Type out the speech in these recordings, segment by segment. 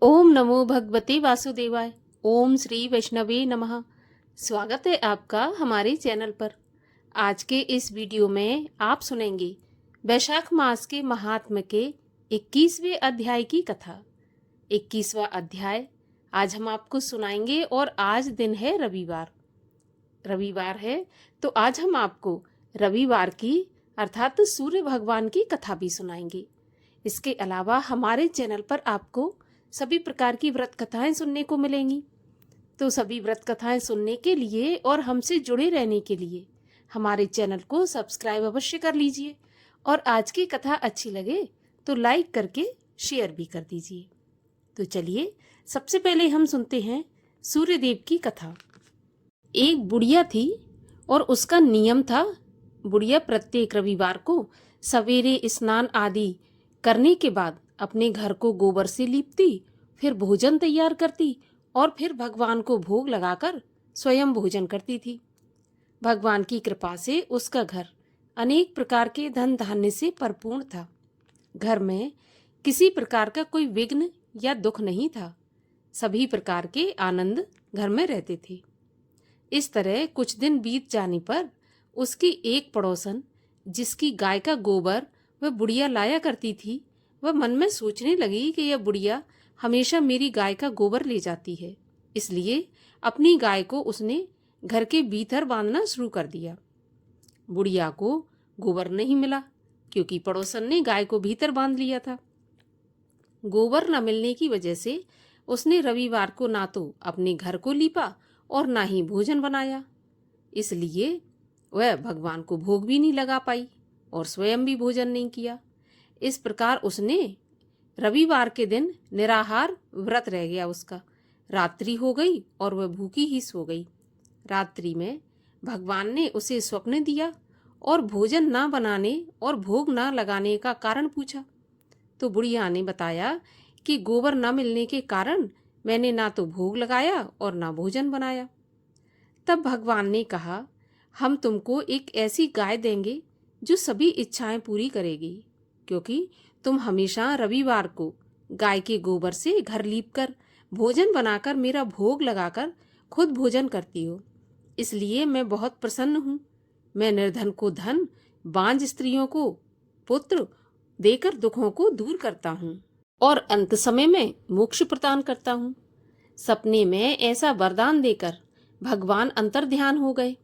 ओम नमो भगवते वासुदेवाय। ओम श्री वैष्णवे नमः। स्वागत है आपका हमारे चैनल पर। आज के इस वीडियो में आप सुनेंगे वैशाख मास के महात्म्य के 21वें अध्याय की कथा। 21वां अध्याय आज हम आपको सुनाएंगे और आज दिन है रविवार है तो आज हम आपको रविवार की अर्थात सूर्य भगवान की कथा भी सुनाएंगे। इसके अलावा हमारे चैनल पर आपको सभी प्रकार की व्रत कथाएं सुनने को मिलेंगी। तो सभी व्रत कथाएं सुनने के लिए और हमसे जुड़े रहने के लिए हमारे चैनल को सब्सक्राइब अवश्य कर लीजिए और आज की कथा अच्छी लगे तो लाइक करके शेयर भी कर दीजिए। तो चलिए सबसे पहले हम सुनते हैं सूर्यदेव की कथा। एक बुढ़िया थी और उसका नियम था, बुढ़िया प्रत्येक रविवार को सवेरे स्नान आदि करने के बाद अपने घर को गोबर से लीपती, फिर भोजन तैयार करती और फिर भगवान को भोग लगाकर स्वयं भोजन करती थी। भगवान की कृपा से उसका घर अनेक प्रकार के धन धान्य से परिपूर्ण था। घर में किसी प्रकार का कोई विघ्न या दुख नहीं था। सभी प्रकार के आनंद घर में रहते थे। इस तरह कुछ दिन बीत जाने पर उसकी एक पड़ोसन, जिसकी गाय का गोबर वह बुढ़िया लाया करती थी, वह मन में सोचने लगी कि यह बुढ़िया हमेशा मेरी गाय का गोबर ले जाती है, इसलिए अपनी गाय को उसने घर के भीतर बांधना शुरू कर दिया। बुढ़िया को गोबर नहीं मिला क्योंकि पड़ोसन ने गाय को भीतर बांध लिया था। गोबर न मिलने की वजह से उसने रविवार को ना तो अपने घर को लीपा और ना ही भोजन बनाया, इसलिए वह भगवान को भोग भी नहीं लगा पाई और स्वयं भी भोजन नहीं किया। इस प्रकार उसने रविवार के दिन निराहार व्रत रह गया। उसका रात्रि हो गई और वह भूखी ही सो गई। रात्रि में भगवान ने उसे स्वप्न दिया और भोजन ना बनाने और भोग ना लगाने का कारण पूछा। तो बुढ़िया ने बताया कि गोबर न मिलने के कारण मैंने ना तो भोग लगाया और ना भोजन बनाया। तब भगवान ने कहा, हम तुमको एक ऐसी गाय देंगे जो सभी इच्छाएं पूरी करेगी, क्योंकि तुम हमेशा रविवार को गाय के गोबर से घर लीपकर भोजन बनाकर मेरा भोग लगाकर खुद भोजन करती हो, इसलिए मैं बहुत प्रसन्न हूँ। मैं निर्धन को धन, बांझ स्त्रियों को पुत्र देकर दुखों को दूर करता हूँ और अंत समय में मोक्ष प्रदान करता हूँ। सपने में ऐसा वरदान देकर भगवान अंतर्ध्यान हो गए।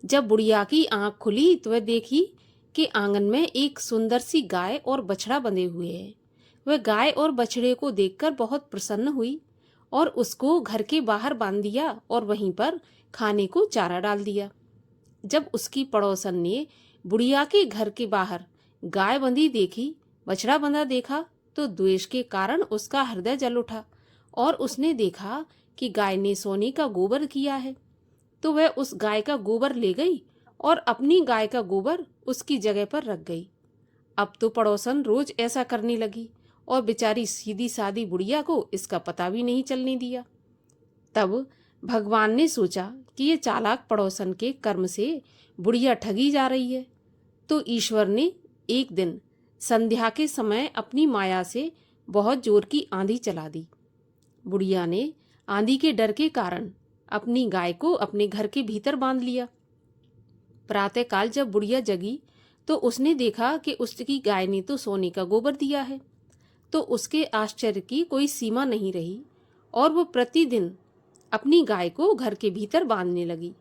जब बुढ़िया की आंख खुली तो वह देखी कि आंगन में एक सुंदर सी गाय और बछड़ा बंधे हुए हैं। वह गाय और बछड़े को देखकर बहुत प्रसन्न हुई और उसको घर के बाहर बांध दिया और वहीं पर खाने को चारा डाल दिया। जब उसकी पड़ोसन ने बुढ़िया के घर के बाहर गाय बंधी देखी, बछड़ा बंधा देखा तो द्वेष के कारण उसका हृदय जल उठा और उसने देखा कि गाय ने सोने का गोबर किया है। तो वह उस गाय का गोबर ले गई और अपनी गाय का गोबर उसकी जगह पर रख गई। अब तो पड़ोसन रोज ऐसा करने लगी और बेचारी सीधी सादी बुढ़िया को इसका पता भी नहीं चलने दिया। तब भगवान ने सोचा कि ये चालाक पड़ोसन के कर्म से बुढ़िया ठगी जा रही है। तो ईश्वर ने एक दिन संध्या के समय अपनी माया से बहुत जोर की आंधी चला दी। बुढ़िया ने आंधी के डर के कारण अपनी गाय को अपने घर के भीतर बांध लिया। प्रातःकाल जब बुढ़िया जगी तो उसने देखा कि उसकी गाय ने तो सोने का गोबर दिया है। तो उसके आश्चर्य की कोई सीमा नहीं रही और वो प्रतिदिन अपनी गाय को घर के भीतर बांधने लगी।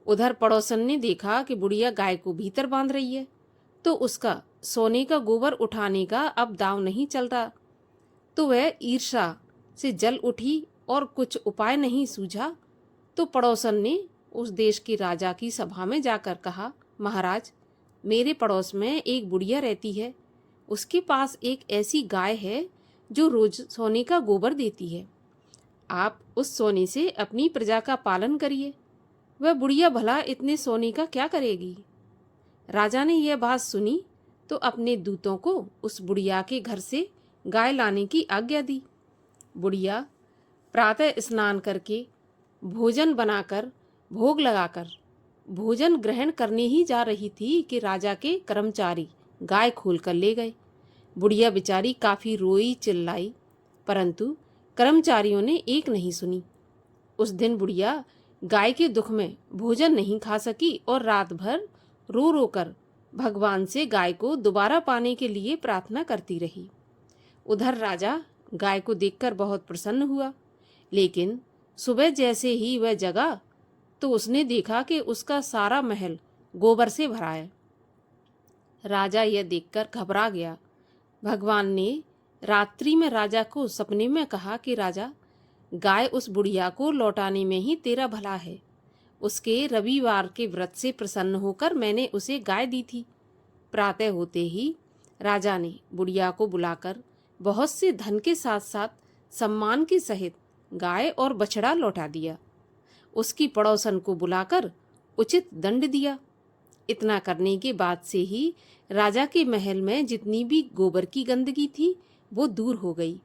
उधर पड़ोसन ने देखा कि बुढ़िया गाय को भीतर बांध रही है, तो उसका सोने का गोबर उठाने का अब दांव नहीं चलता। तो वह ईर्ष्या से जल उठी और कुछ उपाय नहीं सूझा। तो पड़ोसन ने उस देश के राजा की सभा में जाकर कहा, महाराज, मेरे पड़ोस में एक बुढ़िया रहती है। उसके पास एक ऐसी गाय है जो रोज सोने का गोबर देती है। आप उस सोने से अपनी प्रजा का पालन करिए। वह बुढ़िया भला इतने सोने का क्या करेगी? राजा ने यह बात सुनी तो अपने दूतों को उस बुढ़िया के घर से गाय लाने की आज्ञा दी। बुढ़िया प्रातः स्नान करके भोजन बनाकर भोग लगाकर भोजन ग्रहण करने ही जा रही थी कि राजा के कर्मचारी गाय खोल कर ले गए। बुढ़िया बेचारी काफी रोई चिल्लाई, परंतु कर्मचारियों ने एक नहीं सुनी। उस दिन बुढ़िया गाय के दुख में भोजन नहीं खा सकी और रात भर रो रो कर भगवान से गाय को दोबारा पाने के लिए प्रार्थना करती रही। उधर राजा गाय को देखकर बहुत प्रसन्न हुआ, लेकिन सुबह जैसे ही वह जगा तो उसने देखा कि उसका सारा महल गोबर से भरा है। राजा यह देखकर घबरा गया। भगवान ने रात्रि में राजा को सपने में कहा कि राजा, गाय उस बुढ़िया को लौटाने में ही तेरा भला है। उसके रविवार के व्रत से प्रसन्न होकर मैंने उसे गाय दी थी। प्रातः होते ही राजा ने बुढ़िया को बुलाकर बहुत से धन के साथ साथ सम्मान के सहित गाय और बछड़ा लौटा दिया। उसकी पड़ोसन को बुलाकर उचित दंड दिया। इतना करने के बाद से ही राजा के महल में जितनी भी गोबर की गंदगी थी वो दूर हो गई।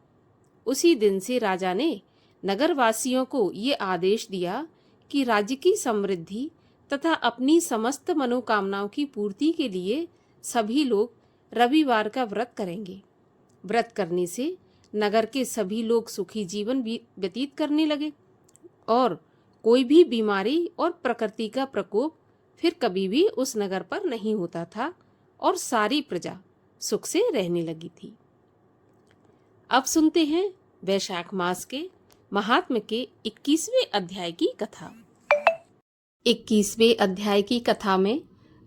उसी दिन से राजा ने नगरवासियों को ये आदेश दिया कि राज्य की समृद्धि तथा अपनी समस्त मनोकामनाओं की पूर्ति के लिए सभी लोग रविवार का व्रत करेंगे। व्रत करने से नगर के सभी लोग सुखी जीवन व्यतीत करने लगे और कोई भी बीमारी और प्रकृति का प्रकोप फिर कभी भी उस नगर पर नहीं होता था और सारी प्रजा सुख से रहने लगी थी। अब सुनते हैं वैशाख मास के महात्म्य के 21वें अध्याय की कथा। 21वें अध्याय की कथा में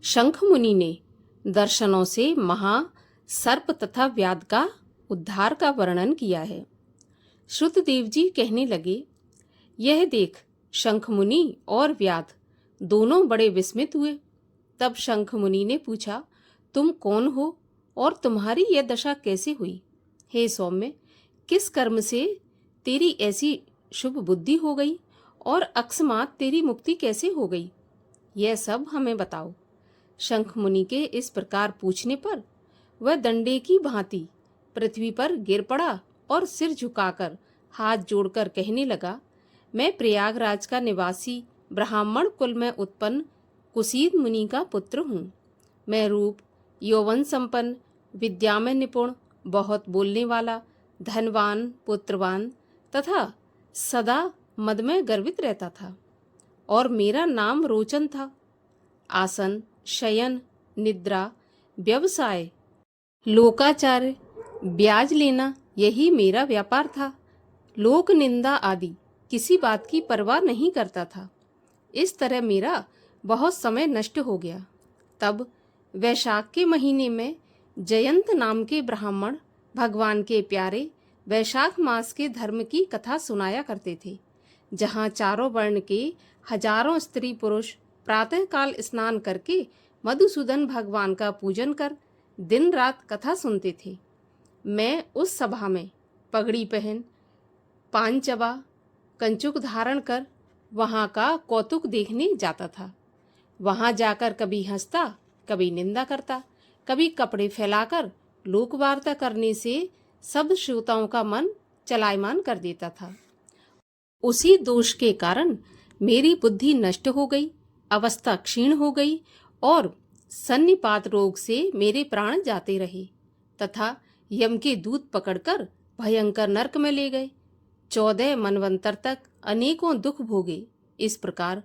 शंख मुनि ने दर्शनों से महा सर्प तथा व्याध का उद्धार का वर्णन किया है। श्रुतदेव जी कहने लगे, यह देख शंख मुनि और व्याध दोनों बड़े विस्मित हुए। तब शंख मुनि ने पूछा, तुम कौन हो और तुम्हारी यह दशा कैसे हुई? हे सौम्य, किस कर्म से तेरी ऐसी शुभ बुद्धि हो गई और अकस्मात तेरी मुक्ति कैसे हो गई? यह सब हमें बताओ। शंख मुनि के इस प्रकार पूछने पर वह दंडे की भांति पृथ्वी पर गिर पड़ा और सिर झुकाकर हाथ जोड़कर कहने लगा, मैं प्रयागराज का निवासी ब्राह्मण कुल में उत्पन्न कुसीद मुनि का पुत्र हूँ। मैं रूप, यौवन संपन्न, विद्या में निपुण, बहुत बोलने वाला, धनवान, पुत्रवान तथा सदा मद में गर्वित रहता था और मेरा नाम रोचन था। आसन, शयन, निद्रा, व्यवसाय, लोकाचार्य, ब्याज लेना यही मेरा व्यापार था। लोक निंदा आदि किसी बात की परवाह नहीं करता था। इस तरह मेरा बहुत समय नष्ट हो गया। तब वैशाख के महीने में जयंत नाम के ब्राह्मण भगवान के प्यारे वैशाख मास के धर्म की कथा सुनाया करते थे, जहाँ चारों वर्ण के हजारों स्त्री पुरुष प्रातःकाल स्नान करके मधुसूदन भगवान का पूजन कर दिन रात कथा सुनते थे। मैं उस सभा में पगड़ी पहन, पान चबा, कंचुक धारण कर वहाँ का कौतुक देखने जाता था। वहाँ जाकर कभी हंसता, कभी निंदा करता, कभी कपड़े फैलाकर लोकवार्ता करने से सब श्रोताओं का मन चलायमान कर देता था। उसी दोष के कारण मेरी बुद्धि नष्ट हो गई, अवस्था क्षीण हो गई और सन्निपात रोग से मेरे प्राण जाते रहे तथा यम के दूत पकड़कर भयंकर नरक में ले गए। 14 मनवंतर तक अनेकों दुख भोगे। इस प्रकार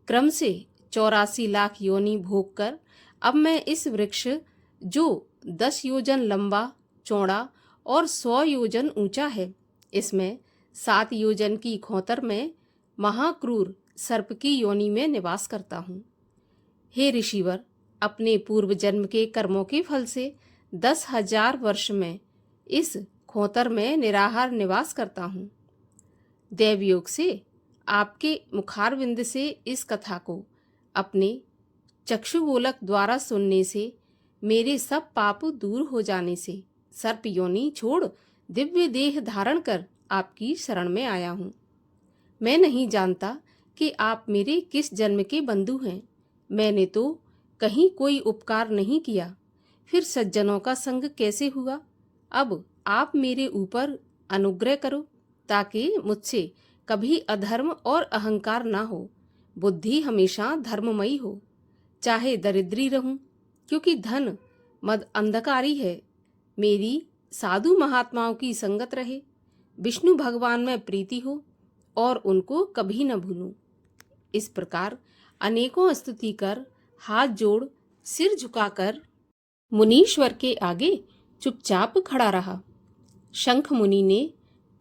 क्रम से 84 लाख योनि भोग कर अब मैं इस वृक्ष जो 10 योजन लंबा, चौड़ा और 100 योजन ऊंचा है, इसमें 7 योजन की खोतर में महाक्रूर सर्प की योनि में निवास करता हूँ। हे ऋषिवर, अपने पूर्व जन्म के कर्मों के फल से 10,000 वर्ष में इस खोतर में निराहार निवास करता हूँ। देवयोग से आपके मुखारविंद से इस कथा को अपने चक्षुगोलक द्वारा सुनने से मेरे सब पाप दूर हो जाने से सर्प योनि छोड़ दिव्य देह धारण कर आपकी शरण में आया हूँ। मैं नहीं जानता कि आप मेरे किस जन्म के बंधु हैं। मैंने तो कहीं कोई उपकार नहीं किया, फिर सज्जनों का संग कैसे हुआ? अब आप मेरे ऊपर अनुग्रह करो ताकि मुझसे कभी अधर्म और अहंकार ना हो, बुद्धि हमेशा धर्ममयी हो। चाहे दरिद्री रहूं, क्योंकि धन मद अंधकारी है, मेरी साधु महात्माओं की संगत रहे। विष्णु भगवान में प्रीति हो और उनको कभी न भूलूं। इस प्रकार अनेकों स्तुति कर, हाथ जोड़, सिर झुकाकर मुनीश्वर के आगे चुपचाप खड़ा रहा। शंख मुनि ने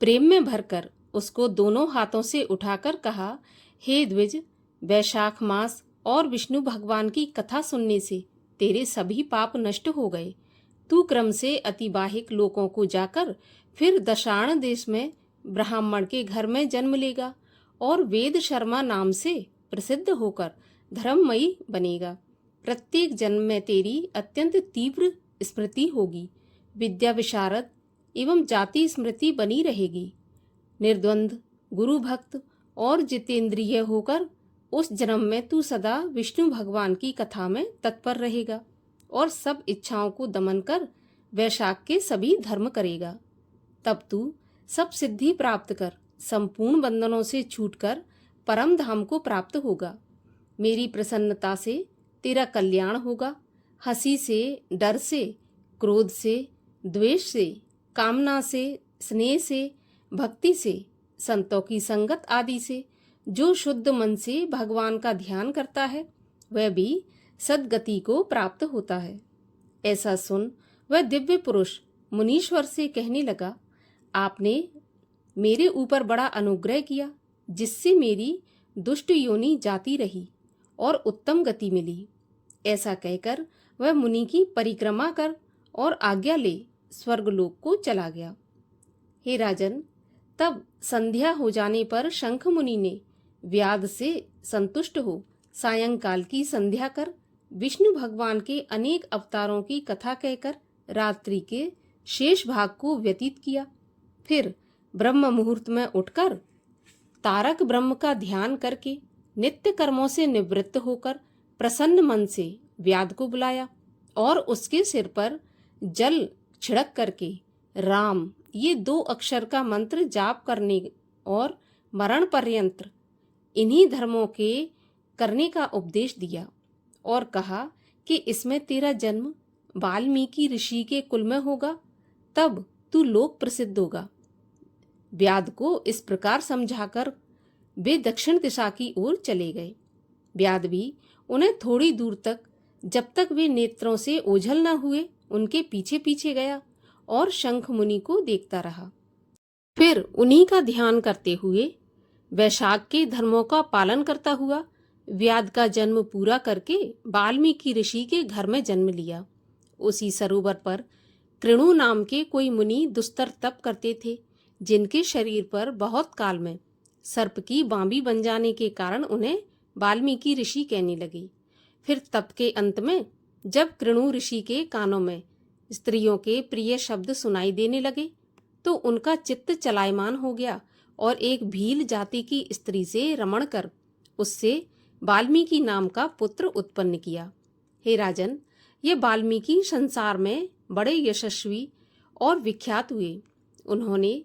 प्रेम में भरकर उसको दोनों हाथों से उठाकर कहा, हे द्विज, वैशाख मास और विष्णु भगवान की कथा सुनने से तेरे सभी पाप नष्ट हो गए। तू क्रम से अतिबाहिक लोकों को जाकर फिर दशाण देश में ब्राह्मण के घर में जन्म लेगा और वेद शर्मा नाम से प्रसिद्ध होकर धर्ममयी बनेगा। प्रत्येक जन्म में तेरी अत्यंत तीव्र स्मृति होगी, विद्या विशारद एवं जाति स्मृति बनी रहेगी। निर्द्वंद, गुरु भक्त और जितेंद्रिय होकर उस जन्म में तू सदा विष्णु भगवान की कथा में तत्पर रहेगा और सब इच्छाओं को दमन कर वैशाख के सभी धर्म करेगा। तब तू सब सिद्धि प्राप्त कर संपूर्ण बंधनों से छूटकर परम धाम को प्राप्त होगा। मेरी प्रसन्नता से तेरा कल्याण होगा। हंसी से, डर से, क्रोध से, द्वेष से, कामना से, स्नेह से, भक्ति से, संतों की संगत आदि से जो शुद्ध मन से भगवान का ध्यान करता है वह भी सद्गति को प्राप्त होता है। ऐसा सुन वह दिव्य पुरुष मुनीश्वर से कहने लगा, आपने मेरे ऊपर बड़ा अनुग्रह किया, जिससे मेरी दुष्ट योनि जाती रही और उत्तम गति मिली। ऐसा कहकर वह मुनि की परिक्रमा कर और आज्ञा ले स्वर्गलोक को चला गया। हे राजन, तब संध्या हो जाने पर शंख मुनि ने व्याध से संतुष्ट हो सायंकाल की संध्या कर विष्णु भगवान के अनेक अवतारों की कथा कहकर रात्रि के शेष भाग को व्यतीत किया। फिर ब्रह्म मुहूर्त में उठकर तारक ब्रह्म का ध्यान करके नित्य कर्मों से निवृत्त होकर प्रसन्न मन से व्याध को बुलाया और उसके सिर पर जल छिड़क करके राम ये 2 अक्षर का मंत्र जाप करने और मरण पर्यंत इन्हीं धर्मों के करने का उपदेश दिया और कहा कि इसमें तेरा जन्म वाल्मीकि ऋषि के कुल में होगा, तब तू लोक प्रसिद्ध होगा। व्याध को इस प्रकार समझाकर वे दक्षिण दिशा की ओर चले गए। व्याध भी उन्हें थोड़ी दूर तक, जब तक वे नेत्रों से ओझल न हुए, उनके पीछे पीछे गया और शंख मुनि को देखता रहा। फिर उन्हीं का ध्यान करते हुए वैशाख के धर्मों का पालन करता हुआ व्याध का जन्म पूरा करके वाल्मीकि ऋषि के घर में जन्म लिया। उसी सरोवर पर कृणु नाम के कोई मुनि दुस्तर तप करते थे, जिनके शरीर पर बहुत काल में सर्प की बांबी बन जाने के कारण उन्हें वाल्मीकि ऋषि कहने लगे। फिर तप के अंत में जब कृणु ऋषि के कानों में स्त्रियों के प्रिय शब्द सुनाई देने लगे तो उनका चित्त चलायमान हो गया और एक भील जाति की स्त्री से रमण कर उससे वाल्मीकि नाम का पुत्र उत्पन्न किया। हे राजन, ये वाल्मीकि संसार में बड़े यशस्वी और विख्यात हुए। उन्होंने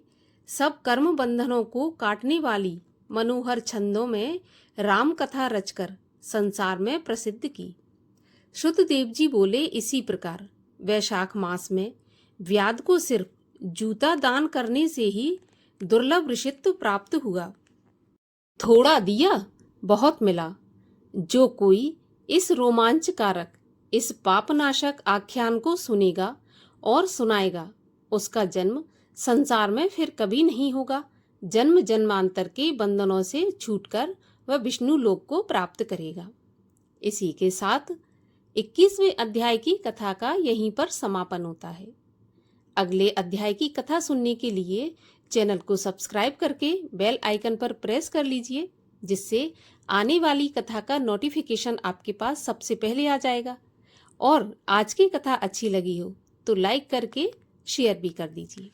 सब कर्म बंधनों को काटने वाली मनोहर छंदों में राम कथा रचकर संसार में प्रसिद्ध की। श्रुतदेव जी बोले, इसी प्रकार वैशाख मास में व्याध को सिर्फ जूता दान करने से ही दुर्लभ ऋषित्व प्राप्त हुआ। थोड़ा दिया बहुत मिला। जो कोई इस रोमांचकारक, इस पापनाशक आख्यान को सुनेगा और सुनाएगा, उसका जन्म संसार में फिर कभी नहीं होगा। जन्म जन्मांतर के बंधनों से छूटकर वह विष्णु लोक को प्राप्त करेगा। इसी के साथ 21वें अध्याय की कथा का यहीं पर समापन होता है। अगले अध्याय की कथा सुनने के लिए चैनल को सब्सक्राइब करके बेल आइकन पर प्रेस कर लीजिए, जिससे आने वाली कथा का नोटिफिकेशन आपके पास सबसे पहले आ जाएगा। और आज की कथा अच्छी लगी हो तो लाइक करके शेयर भी कर दीजिए।